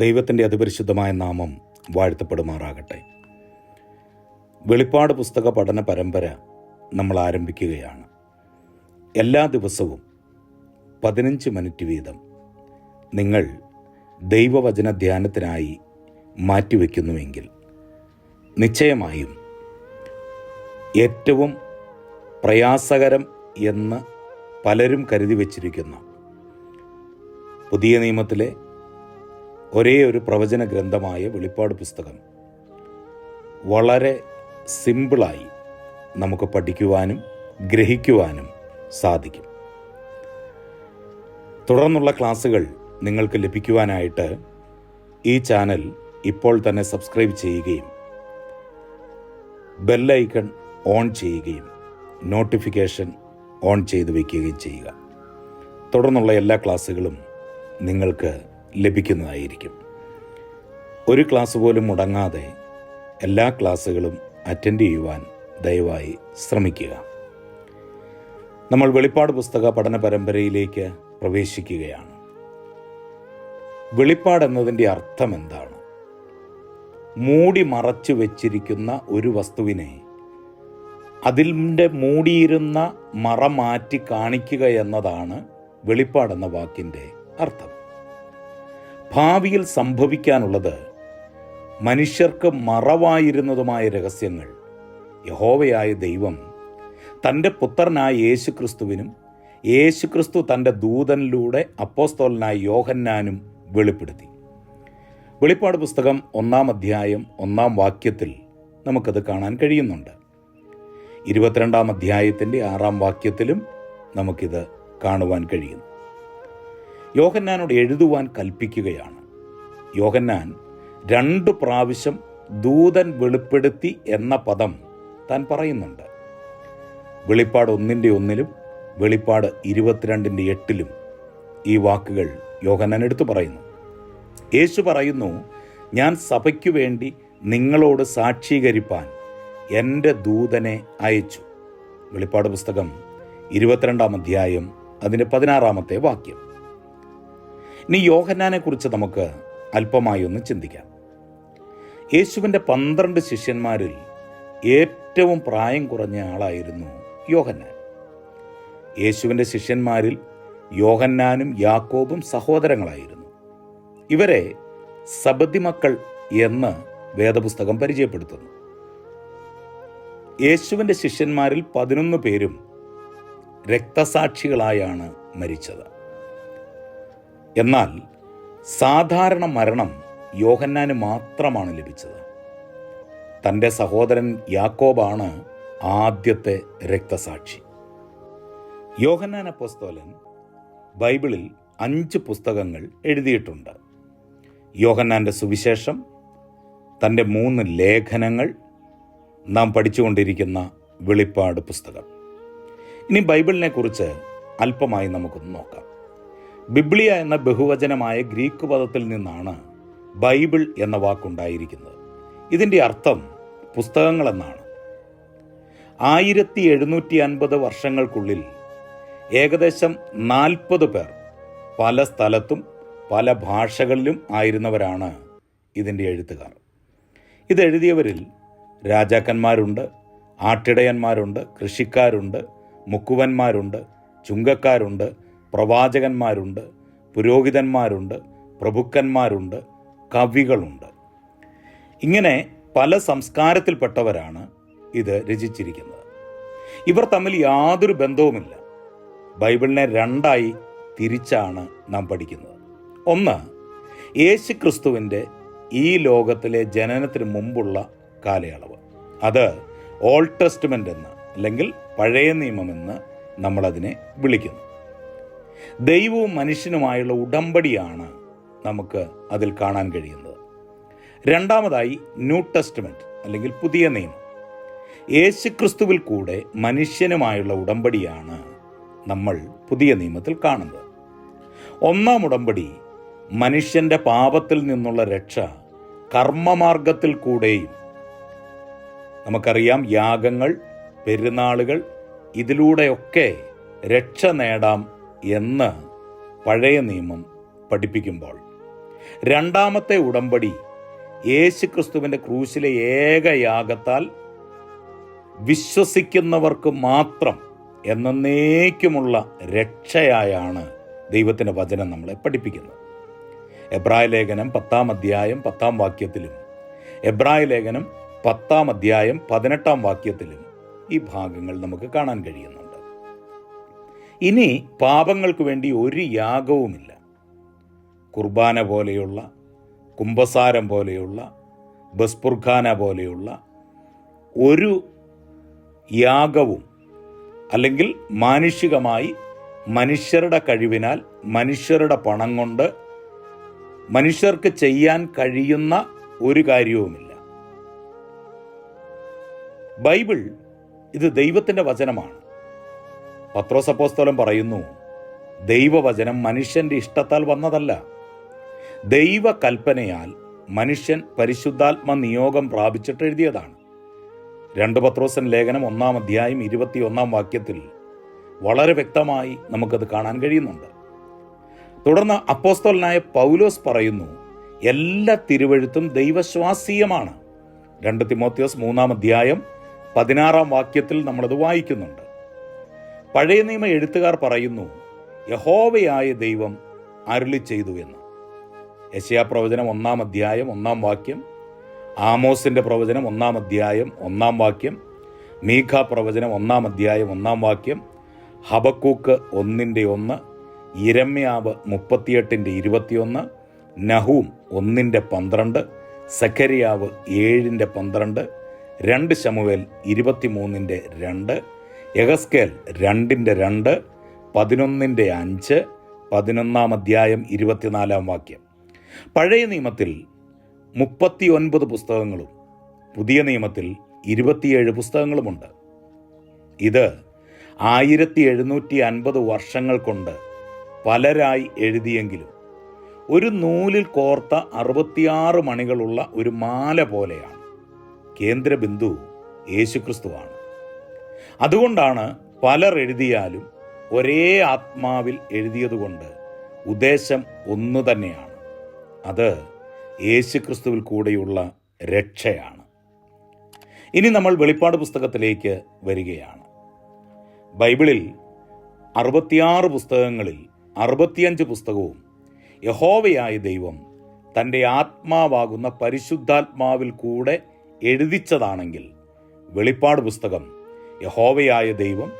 ദൈവത്തിൻ്റെ അതിപരിശുദ്ധമായ നാമം വാഴ്ത്തപ്പെടുമാറാകട്ടെ. വെളിപ്പാട് പുസ്തക പഠന പരമ്പര നമ്മൾ ആരംഭിക്കുകയാണ്. എല്ലാ ദിവസവും 15 മിനിറ്റ് വീതം നിങ്ങൾ ദൈവവചന ധ്യാനത്തിനായി മാറ്റിവെക്കുന്നുവെങ്കിൽ നിശ്ചയമായും ഏറ്റവും പ്രയാസകരം എന്ന് പലരും കരുതി വച്ചിരിക്കുന്ന പുതിയ നിയമത്തിലെ ഒരേ ഒരു പ്രവചന ഗ്രന്ഥമായ വെളിപ്പാട് പുസ്തകം വളരെ സിമ്പിളായി നമുക്ക് പഠിക്കുവാനും ഗ്രഹിക്കുവാനും സാധിക്കും. തുടർന്നുള്ള ക്ലാസ്സുകൾ നിങ്ങൾക്ക് ലഭിക്കുവാനായിട്ട് ഈ ചാനൽ ഇപ്പോൾ തന്നെ സബ്സ്ക്രൈബ് ചെയ്യുകയും ബെല്ലൈക്കൺ ഓൺ ചെയ്യുകയും നോട്ടിഫിക്കേഷൻ ഓൺ ചെയ്ത് വയ്ക്കുകയും ചെയ്യുക. തുടർന്നുള്ള എല്ലാ ക്ലാസ്സുകളും നിങ്ങൾക്ക് ലഭിക്കുന്നതായിരിക്കും. ഒരു ക്ലാസ് പോലും മുടങ്ങാതെ എല്ലാ ക്ലാസ്സുകളും അറ്റൻഡ് ചെയ്യുവാൻ ദയവായി ശ്രമിക്കുക. നമ്മൾ വെളിപ്പാട് പുസ്തക പഠന പരമ്പരയിലേക്ക് പ്രവേശിക്കുകയാണ്. വെളിപ്പാട് എന്നതിൻ്റെ അർത്ഥം എന്താണ്? മൂടി മറച്ചു വെച്ചിരിക്കുന്ന ഒരു വസ്തുവിനെ അതിൻ്റെ മൂടിയിരുന്ന മറ മാറ്റി കാണിക്കുക എന്നതാണ് വെളിപ്പാടെന്ന വാക്കിൻ്റെ അർത്ഥം. ഭാവിയിൽ സംഭവിക്കാനുള്ളത് മനുഷ്യർക്ക് മറവായിരുന്നതുമായ രഹസ്യങ്ങൾ യഹോവയായ ദൈവം തൻ്റെ പുത്രനായ യേശുക്രിസ്തുവിനും യേശുക്രിസ്തു തൻ്റെ ദൂതനിലൂടെ അപ്പോസ്തലനായ യോഹന്നാനും വെളിപ്പെടുത്തി. വെളിപ്പാട് പുസ്തകം 1-ാം അധ്യായം 1-ാം വാക്യത്തിൽ നമുക്കത് കാണാൻ കഴിയുന്നുണ്ട്. 22-ാം അധ്യായത്തിൻ്റെ 6-ാം വാക്യത്തിലും നമുക്കിത് കാണുവാൻ കഴിയുന്നു. യോഹന്നാനോട് എഴുതുവാൻ കൽപ്പിക്കുകയാണ്. യോഹന്നാൻ 2 പ്രാവശ്യം ദൂതൻ വെളിപ്പെടുത്തി എന്ന പദം താൻ പറയുന്നുണ്ട്. വെളിപ്പാട് 1-ലും വെളിപ്പാട് 22-8 ഈ വാക്കുകൾ യോഹന്നാൻ എടുത്തു പറയുന്നു. യേശു പറയുന്നു, ഞാൻ സഭയ്ക്കു വേണ്ടി നിങ്ങളോട് സാക്ഷീകരിപ്പാൻ എൻ്റെ ദൂതനെ അയച്ചു. വെളിപ്പാട് പുസ്തകം 22-ാം അധ്യായം അതിൻ്റെ 16-ാമത്തെ വാക്യം. ഇനി യോഹന്നാനെ കുറിച്ച് നമുക്ക് അല്പമായി ഒന്ന് ചിന്തിക്കാം. യേശുവിൻ്റെ 12 ശിഷ്യന്മാരിൽ ഏറ്റവും പ്രായം കുറഞ്ഞ ആളായിരുന്നു യോഹന്നാൻ. യേശുവിൻ്റെ ശിഷ്യന്മാരിൽ യോഹന്നാനും യാക്കോബും സഹോദരങ്ങളായിരുന്നു. ഇവരെ സബദി മക്കൾ എന്ന് വേദപുസ്തകം പരിചയപ്പെടുത്തുന്നു. യേശുവിൻ്റെ ശിഷ്യന്മാരിൽ 11 പേരും രക്തസാക്ഷികളായാണ് മരിച്ചത്. എന്നാൽ സാധാരണ മരണം യോഹന്നാന് മാത്രമാണ് ലഭിച്ചത്. തൻ്റെ സഹോദരൻ യാക്കോബാണ് ആദ്യത്തെ രക്തസാക്ഷി. യോഹന്നാൻ അപ്പോസ്തലൻ ബൈബിളിൽ 5 പുസ്തകങ്ങൾ എഴുതിയിട്ടുണ്ട്. യോഹന്നാൻ്റെ സുവിശേഷം, തൻ്റെ 3 ലേഖനങ്ങൾ, നാം പഠിച്ചുകൊണ്ടിരിക്കുന്ന വെളിപ്പാട് പുസ്തകം. ഇനി ബൈബിളിനെ കുറിച്ച് അല്പമായി നമുക്കൊന്ന് നോക്കാം. ബിബ്ലിയ എന്ന ബഹുവചനമായ ഗ്രീക്ക് പദത്തിൽ നിന്നാണ് ബൈബിൾ എന്ന വാക്കുണ്ടായിരിക്കുന്നത്. ഇതിൻ്റെ അർത്ഥം പുസ്തകങ്ങളെന്നാണ്. 1750 വർഷങ്ങൾക്കുള്ളിൽ ഏകദേശം 40 പേർ പല സ്ഥലത്തും പല ഭാഷകളിലും ആയിരുന്നവരാണ് ഇതിൻ്റെ എഴുത്തുകാർ. ഇതെഴുതിയവരിൽ രാജാക്കന്മാരുണ്ട്, ആട്ടിടയന്മാരുണ്ട്, കൃഷിക്കാരുണ്ട്, മുക്കുവന്മാരുണ്ട്, ചുങ്കക്കാരുണ്ട്, പ്രവാചകന്മാരുണ്ട്, പുരോഹിതന്മാരുണ്ട്, പ്രഭുക്കന്മാരുണ്ട്, കവികളുണ്ട്. ഇങ്ങനെ പല സംസ്കാരത്തിൽപ്പെട്ടവരാണ് ഇത് രചിച്ചിരിക്കുന്നത്. ഇവർ തമ്മിൽ യാതൊരു ബന്ധവുമില്ല. ബൈബിളിനെ 2ആയി തിരിച്ചാണ് നാം പഠിക്കുന്നത്. ഒന്ന്, യേശുക്രിസ്തുവിൻ്റെ ഈ ലോകത്തിലെ ജനനത്തിന് മുമ്പുള്ള കാലയളവ്. അത് ഓൾഡ് ടെസ്റ്റ്മെൻ്റ് എന്ന് അല്ലെങ്കിൽ പഴയ നിയമമെന്ന് നമ്മളതിനെ വിളിക്കുന്നു. ദൈവവും മനുഷ്യനുമായുള്ള ഉടമ്പടിയാണ് നമുക്ക് അതിൽ കാണാൻ കഴിയുന്നത്. രണ്ടാമതായി ന്യൂ ടെസ്റ്റ്മെൻറ്റ് അല്ലെങ്കിൽ പുതിയ നിയമം. യേശുക്രിസ്തുവിൽ കൂടെ മനുഷ്യനുമായുള്ള ഉടമ്പടിയാണ് നമ്മൾ പുതിയ നിയമത്തിൽ കാണുന്നത്. 1-ാം ഉടമ്പടി മനുഷ്യൻ്റെ പാപത്തിൽ നിന്നുള്ള രക്ഷ കർമ്മമാർഗത്തിൽ കൂടെയും, നമുക്കറിയാം യാഗങ്ങൾ, പെരുന്നാളുകൾ, ഇതിലൂടെയൊക്കെ രക്ഷ നേടാം എന്ന് പഴയ നിയമം പഠിപ്പിക്കുമ്പോൾ രണ്ടാമത്തെ ഉടമ്പടി യേശുക്രിസ്തുവിൻ്റെ ക്രൂശിലെ ഏകയാഗത്താൽ വിശ്വസിക്കുന്നവർക്ക് മാത്രം എന്നേക്കുമുള്ള രക്ഷയായാണ് ദൈവത്തിൻ്റെ വചനം നമ്മളെ പഠിപ്പിക്കുന്നത്. എബ്രായ ലേഖനം 10-ാം അധ്യായം 10-ാം വാക്യത്തിലും എബ്രായ ലേഖനം 10-ാം അധ്യായം 18-ാം വാക്യത്തിലും ഈ ഭാഗങ്ങൾ നമുക്ക് കാണാൻ കഴിയുന്നുണ്ട്. ഇനി പാപങ്ങൾക്ക് വേണ്ടി ഒരു യാഗവുമില്ല. കുർബാന പോലെയുള്ള, കുംഭസാരം പോലെയുള്ള, ബസ്പുർഖാന പോലെയുള്ള ഒരു യാഗവും, അല്ലെങ്കിൽ മാനുഷികമായി മനുഷ്യരുടെ കഴിവിനാൽ, മനുഷ്യരുടെ പണം കൊണ്ട് മനുഷ്യർക്ക് ചെയ്യാൻ കഴിയുന്ന ഒരു കാര്യവുമില്ല. ബൈബിൾ ഇത് ദൈവത്തിൻ്റെ വചനമാണ്. പത്രോസ് അപ്പോസ്തലൻ പറയുന്നു, ദൈവവചനം മനുഷ്യൻ്റെ ഇഷ്ടത്താൽ വന്നതല്ല, ദൈവകൽപ്പനയാൽ മനുഷ്യൻ പരിശുദ്ധാത്മ നിയോഗം പ്രാപിച്ചിട്ട് എഴുതിയതാണ്. 2 പത്രോസ് ലേഖനം 1-ാം അധ്യായം 21-ാം വാക്യത്തിൽ വളരെ വ്യക്തമായി നമുക്കത് കാണാൻ കഴിയുന്നുണ്ട്. തുടർന്ന് അപ്പോസ്തലനായ പൗലോസ് പറയുന്നു, എല്ലാ തിരുവെഴുത്തും ദൈവശ്വാസീയമാണ്. 2 തിമോത്തിയോസ് 3-ാം അധ്യായം 16-ാം വാക്യത്തിൽ നമ്മളത് വായിക്കുന്നുണ്ട്. പഴയ നിയമ എഴുത്തുകാർ പറയുന്നു, യഹോവയായ ദൈവം അരുളി ചെയ്തു എന്ന്. യെശയ്യാ പ്രവചനം 1-ാം അധ്യായം 1-ാം വാക്യം, ആമോസിൻ്റെ പ്രവചനം 1-ാം അധ്യായം 1-ാം വാക്യം, മീഖ പ്രവചനം 1-ാം അധ്യായം 1-ാം വാക്യം, ഹബക്കൂക്ക് 1:1, യിരെമ്യാവ് 38:21, നഹൂം 1:12, സഖരിയാവ് 7:12, 2 ശമൂവേൽ 23:2, യഹസ്കേൽ 2:2, 11:5, 11-ാം അധ്യായം 24-ാം വാക്യം. പഴയ നിയമത്തിൽ 39 പുസ്തകങ്ങളും പുതിയ നിയമത്തിൽ 27 പുസ്തകങ്ങളുമുണ്ട്. ഇത് 1750 വർഷങ്ങൾ കൊണ്ട് പലരായി എഴുതിയെങ്കിലും ഒരു നൂലിൽ കോർത്ത 66 മണികളുള്ള ഒരു മാല പോലെയാണ്. കേന്ദ്രബിന്ദു യേശുക്രിസ്തുവാണ്. അതുകൊണ്ടാണ് പലർ എഴുതിയാലും ഒരേ ആത്മാവിൽ എഴുതിയതുകൊണ്ട് ഉദ്ദേശം ഒന്നു തന്നെയാണ്. അത് യേശുക്രിസ്തുവിൽ കൂടെയുള്ള രക്ഷയാണ്. ഇനി നമ്മൾ വെളിപ്പാട് പുസ്തകത്തിലേക്ക് വരികയാണ്. ബൈബിളിൽ 66 പുസ്തകങ്ങളിൽ 65 പുസ്തകവും യഹോവയായ ദൈവം തൻ്റെ ആത്മാവാകുന്ന പരിശുദ്ധാത്മാവിൽ കൂടെ എഴുതിച്ചതാണെങ്കിൽ, വെളിപ്പാട് പുസ്തകം യഹോവയായ ദൈവം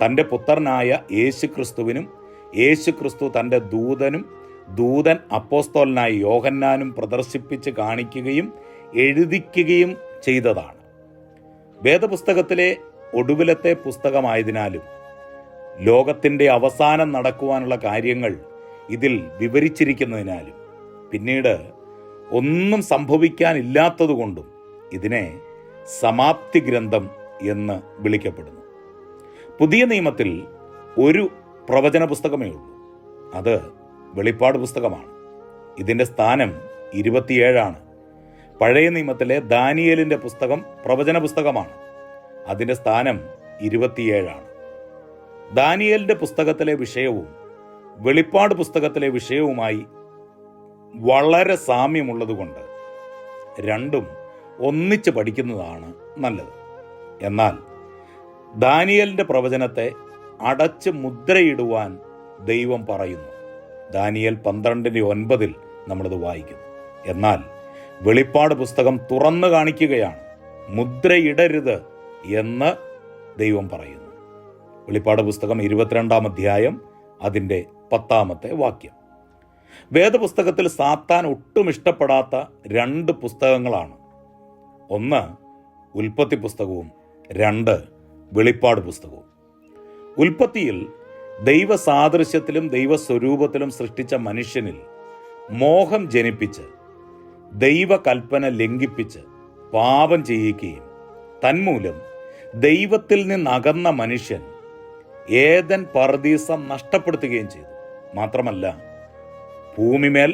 തൻ്റെ പുത്രനായ യേശുക്രിസ്തുവിനും യേശുക്രിസ്തു തൻ്റെ ദൂതൻ അപ്പോസ്തലനായ യോഹന്നാനും പ്രദർശിപ്പിച്ച് കാണിക്കുകയും എഴുതിക്കുകയും ചെയ്തതാണ്. വേദപുസ്തകത്തിലെ ഒടുവിലത്തെ പുസ്തകമായതിനാലും ലോകത്തിൻ്റെ അവസാനം നടക്കുവാനുള്ള കാര്യങ്ങൾ ഇതിൽ വിവരിച്ചിരിക്കുന്നതിനാലും പിന്നീട് ഒന്നും സംഭവിക്കാനില്ലാത്തതുകൊണ്ടും ഇതിനെ സമാപ്തി ഗ്രന്ഥം എന്ന് വിളിക്കപ്പെടുന്നു. പുതിയ നിയമത്തിൽ ഒരു പ്രവചന പുസ്തകമേ ഉള്ളൂ. അത് വെളിപ്പാട് പുസ്തകമാണ്. ഇതിൻ്റെ സ്ഥാനം 27. പഴയ നിയമത്തിലെ ദാനിയേലിൻ്റെ പുസ്തകം പ്രവചന പുസ്തകമാണ്. അതിൻ്റെ സ്ഥാനം 27. ദാനിയേലിൻ്റെ പുസ്തകത്തിലെ വിഷയവും വെളിപ്പാട് പുസ്തകത്തിലെ വിഷയവുമായി വളരെ സാമ്യമുള്ളതുകൊണ്ട് രണ്ടും ഒന്നിച്ച് പഠിക്കുന്നതാണ് നല്ലത്. എന്നാൽ ദാനിയേലിൻ്റെ പ്രവചനത്തെ അടച്ച് മുദ്രയിടുവാൻ ദൈവം പറയുന്നു. ദാനിയേൽ 12:9 നമ്മളത് വായിക്കുന്നു. എന്നാൽ വെളിപ്പാട് പുസ്തകം തുറന്നു കാണിക്കുകയാണ്. മുദ്രയിടരുത് എന്ന് ദൈവം പറയുന്നു. വെളിപ്പാട് പുസ്തകം 22-ാം അധ്യായം അതിൻ്റെ 10-ാമത്തെ വാക്യം. വേദപുസ്തകത്തിൽ സാത്താൻ ഒട്ടും ഇഷ്ടപ്പെടാത്ത 2 പുസ്തകങ്ങളാണ്. ഒന്ന് ഉൽപ്പത്തി പുസ്തകവും 2 വെളിപ്പാട് പുസ്തകവും. ഉൽപ്പത്തിയിൽ ദൈവസാദൃശ്യത്തിലും ദൈവസ്വരൂപത്തിലും സൃഷ്ടിച്ച മനുഷ്യനിൽ മോഹം ജനിപ്പിച്ച് ദൈവകൽപ്പന ലംഘിപ്പിച്ച് പാപം ചെയ്യിക്കുകയും തന്മൂലം ദൈവത്തിൽ നിന്നകന്ന മനുഷ്യൻ ഏദൻ പർദീസ നഷ്ടപ്പെടുത്തുകയും ചെയ്തു. മാത്രമല്ല, ഭൂമിമേൽ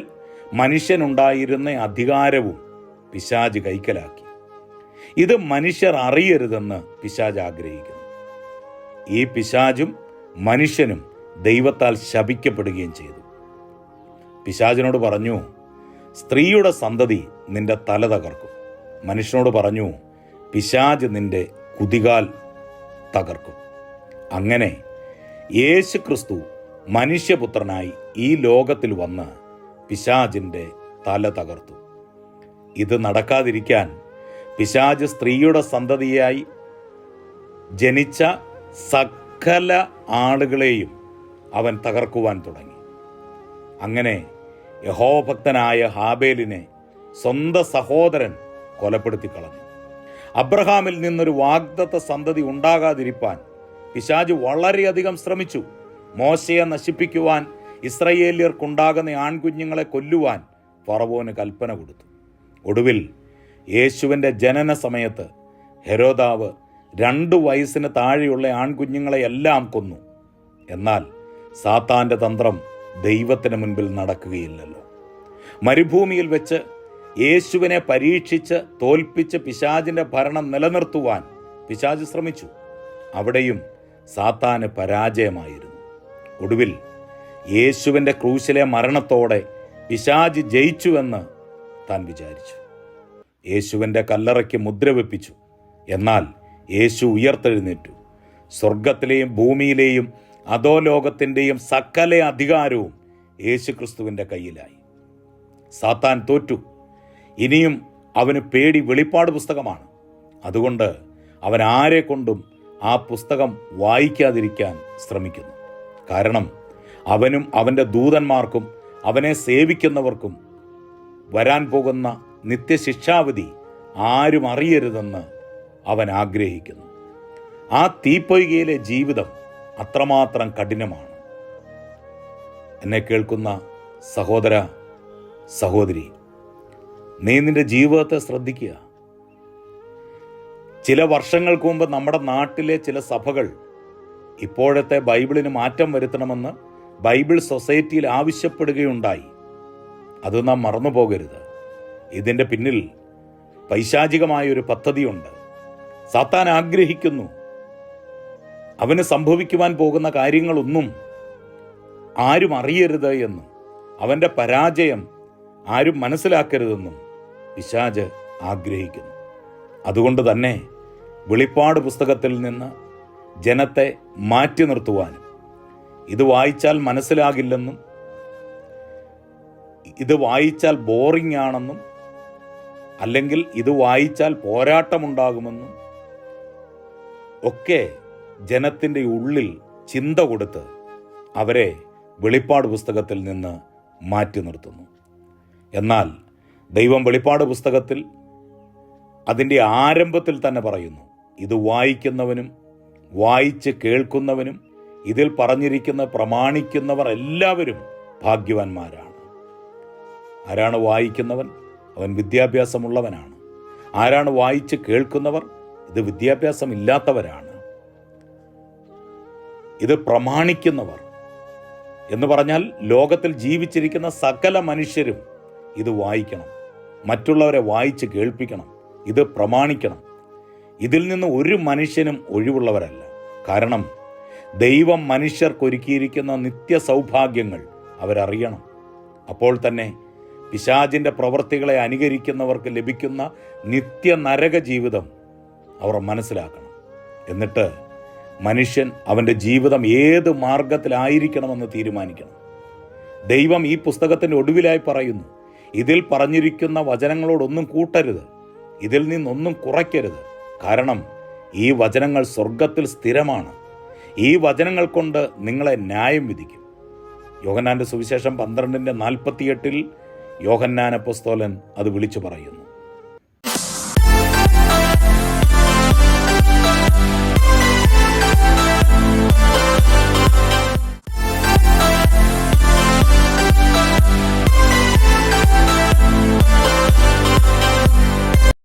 മനുഷ്യനുണ്ടായിരുന്ന അധികാരവും പിശാച് കൈക്കലാക്കി. ഇത് മനുഷ്യർ അറിയരുതെന്ന് പിശാച് ആഗ്രഹിക്കുന്നു. ഈ പിശാചും മനുഷ്യനും ദൈവത്താൽ ശപിക്കപ്പെടുകയും ചെയ്തു. പിശാചിനോട് പറഞ്ഞു, സ്ത്രീയുടെ സന്തതി നിന്റെ തല തകർക്കും. മനുഷ്യനോട് പറഞ്ഞു, പിശാച് നിന്റെ കുതികാൽ തകർക്കും. അങ്ങനെ യേശുക്രിസ്തു മനുഷ്യപുത്രനായി ഈ ലോകത്തിൽ വന്ന് പിശാചിൻ്റെ തല തകർത്തു. ഇത് നടക്കാതിരിക്കാൻ പിശാച് സ്ത്രീയുടെ സന്തതിയായി ജനിച്ച സകല ആളുകളെയും അവൻ തകർക്കുവാൻ തുടങ്ങി. അങ്ങനെ യഹോവഭക്തനായ ഹാബേലിനെ സ്വന്തം സഹോദരൻ കൊലപ്പെടുത്തി കളഞ്ഞു. അബ്രഹാമിൽ നിന്നൊരു വാഗ്ദത്ത സന്തതി ഉണ്ടാകാതിരിപ്പാൻ പിശാച് വളരെയധികം ശ്രമിച്ചു. മോശയെ നശിപ്പിക്കുവാൻ, ഇസ്രായേല്യർക്കുണ്ടാകുന്ന ആൺകുഞ്ഞുങ്ങളെ കൊല്ലുവാൻ ഫറവോന് കൽപ്പന കൊടുത്തു. ഒടുവിൽ യേശുവിൻ്റെ ജനന സമയത്ത് ഹെരോദാവ് 2 വയസ്സിന് താഴെയുള്ള ആൺകുഞ്ഞുങ്ങളെയെല്ലാം കൊന്നു. എന്നാൽ സാത്താൻ്റെ തന്ത്രം ദൈവത്തിന് മുൻപിൽ നടക്കുകയില്ലല്ലോ. മരുഭൂമിയിൽ വെച്ച് യേശുവിനെ പരീക്ഷിച്ച് തോൽപ്പിച്ച് പിശാചിൻ്റെ ഭരണം നിലനിർത്തുവാൻ പിശാച് ശ്രമിച്ചു. അവിടെയും സാത്താന് പരാജയമായിരുന്നു. ഒടുവിൽ യേശുവിൻ്റെ ക്രൂശിലെ മരണത്തോടെ പിശാച് ജയിച്ചുവെന്ന് താൻ വിചാരിച്ചു. യേശുവിൻ്റെ കല്ലറയ്ക്ക് മുദ്ര വെപ്പിച്ചു. എന്നാൽ യേശു ഉയർത്തെഴുന്നേറ്റു. സ്വർഗത്തിലെയും ഭൂമിയിലെയും അധോലോകത്തിൻ്റെയും സകല അധികാരവും യേശുക്രിസ്തുവിൻ്റെ കയ്യിലായി. സാത്താൻ തോറ്റു. ഇനിയും അവന് പേടി വെളിപ്പാട് പുസ്തകമാണ്. അതുകൊണ്ട് അവൻ ആരെ കൊണ്ടും ആ പുസ്തകം വായിക്കാതിരിക്കാൻ ശ്രമിക്കുന്നു. കാരണം അവനും അവൻ്റെ ദൂതന്മാർക്കും അവനെ സേവിക്കുന്നവർക്കും വരാൻ പോകുന്ന നിത്യശിക്ഷാവിധി ആരും അറിയരുതെന്ന് അവൻ ആഗ്രഹിക്കുന്നു. ആ തീപ്പൊയ്കയിലെ ജീവിതം അത്രമാത്രം കഠിനമാണ്. എന്നെ കേൾക്കുന്ന സഹോദര സഹോദരി, നീ നിന്റെ ജീവിതത്തെ ശ്രദ്ധിക്കുക. ചില വർഷങ്ങൾക്ക് മുമ്പ് നമ്മുടെ നാട്ടിലെ ചില സഭകൾ ഇപ്പോഴത്തെ ബൈബിളിന് മാറ്റം വരുത്തണമെന്ന് ബൈബിൾ സൊസൈറ്റിയിൽ ആവശ്യപ്പെടുകയുണ്ടായി. അത് നാം മറന്നു പോകരുത്. ഇതിൻ്റെ പിന്നിൽ പൈശാചികമായൊരു പദ്ധതിയുണ്ട്. സാത്താൻ ആഗ്രഹിക്കുന്നു അവന് സംഭവിക്കുവാൻ പോകുന്ന കാര്യങ്ങളൊന്നും ആരും അറിയരുത് എന്നും അവൻ്റെ പരാജയം ആരും മനസ്സിലാക്കരുതെന്നും പിശാച് ആഗ്രഹിക്കുന്നു. അതുകൊണ്ട് തന്നെ വെളിപ്പാട് പുസ്തകത്തിൽ നിന്ന് ജനത്തെ മാറ്റി നിർത്തുവാനും, ഇത് വായിച്ചാൽ മനസ്സിലാകില്ലെന്നും, ഇത് വായിച്ചാൽ ബോറിംഗ് ആണെന്നും, അല്ലെങ്കിൽ ഇത് വായിച്ചാൽ പോരാട്ടമുണ്ടാകുമെന്നും ഒക്കെ ജനത്തിൻ്റെ ഉള്ളിൽ ചിന്ത കൊടുത്ത് അവരെ വെളിപ്പാട് പുസ്തകത്തിൽ നിന്ന് മാറ്റി നിർത്തുന്നു. എന്നാൽ ദൈവം വെളിപ്പാട് പുസ്തകത്തിൽ അതിൻ്റെ ആരംഭത്തിൽ തന്നെ പറയുന്നു, ഇത് വായിക്കുന്നവനും വായിച്ച് കേൾക്കുന്നവനും ഇതിൽ പറഞ്ഞിരിക്കുന്ന പ്രമാണിക്കുന്നവർ എല്ലാവരും ഭാഗ്യവാന്മാരാണ്. ആരാണ് വായിക്കുന്നവൻ? അവൻ വിദ്യാഭ്യാസമുള്ളവനാണ്. ആരാണ് വായിച്ച് കേൾക്കുന്നവർ? ഇത് വിദ്യാഭ്യാസമില്ലാത്തവരാണ്. ഇത് പ്രമാണിക്കുന്നവർ എന്ന് പറഞ്ഞാൽ ലോകത്തിൽ ജീവിച്ചിരിക്കുന്ന സകല മനുഷ്യരും ഇത് വായിക്കണം, മറ്റുള്ളവരെ വായിച്ച് കേൾപ്പിക്കണം, ഇത് പ്രമാണിക്കണം. ഇതിൽ നിന്ന് ഒരു മനുഷ്യനും ഒഴിവുള്ളവരല്ല. കാരണം ദൈവം മനുഷ്യർക്കൊരുക്കിയിരിക്കുന്ന നിത്യ സൗഭാഗ്യങ്ങൾ അവരറിയണം. അപ്പോൾ തന്നെ പിശാചിൻ്റെ പ്രവൃത്തികളെ അനുകരിക്കുന്നവർക്ക് ലഭിക്കുന്ന നിത്യ നരക ജീവിതം അവർ മനസ്സിലാക്കണം. എന്നിട്ട് മനുഷ്യൻ അവൻ്റെ ജീവിതം ഏത് മാർഗത്തിലായിരിക്കണമെന്ന് തീരുമാനിക്കണം. ദൈവം ഈ പുസ്തകത്തിൻ്റെ ഒടുവിലായി പറയുന്നു, ഇതിൽ പറഞ്ഞിരിക്കുന്ന വചനങ്ങളോടൊന്നും കൂട്ടരുത്, ഇതിൽ നിന്നൊന്നും കുറയ്ക്കരുത്. കാരണം ഈ വചനങ്ങൾ സ്വർഗത്തിൽ സ്ഥിരമാണ്. ഈ വചനങ്ങൾ കൊണ്ട് നിങ്ങളെ ന്യായം വിധിക്കും. യോഹന്നാൻ്റെ സുവിശേഷം 12:48 യോഹന്നാൻ അപ്പോസ്തലൻ അത് വിളിച്ചു പറയുന്നു.